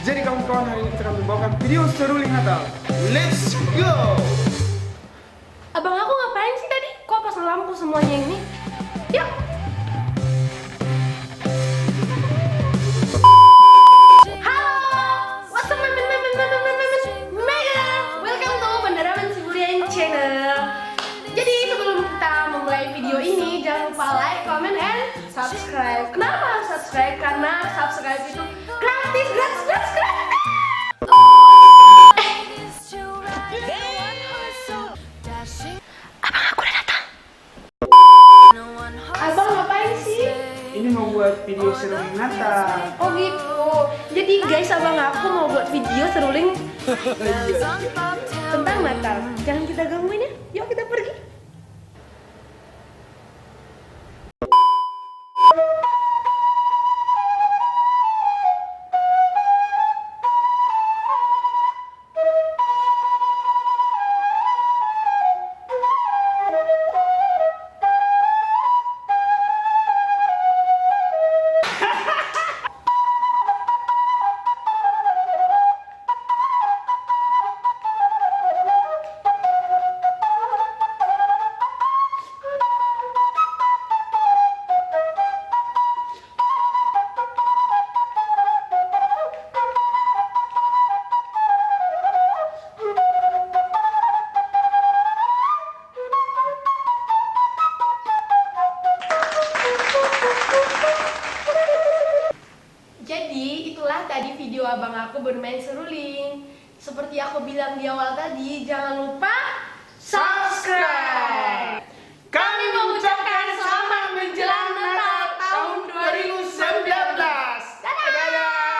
Jadi kawan-kawan, hari ini kita akan membawakan video seruling Natal. Let's go! Abang aku ngapain sih tadi? Kok pasang lampu semuanya ini? Yuk! Halo! What's up, Mega? Welcome to Bandara Sibulian Channel. Jadi sebelum kita memulai video ini, jangan lupa like, comment, and subscribe. Kenapa subscribe? Karena subscribe itu gratis. Abang aku udah datang. Abang ngapain sih? Ini mau buat video seruling Natal. Oh gitu. Jadi guys, abang aku mau buat video seruling tentang Natal. Jangan kita gangguin ya. Yuk kita pergi. Jadi itulah tadi video abang aku bermain seruling. Seperti aku bilang di awal tadi, jangan lupa subscribe.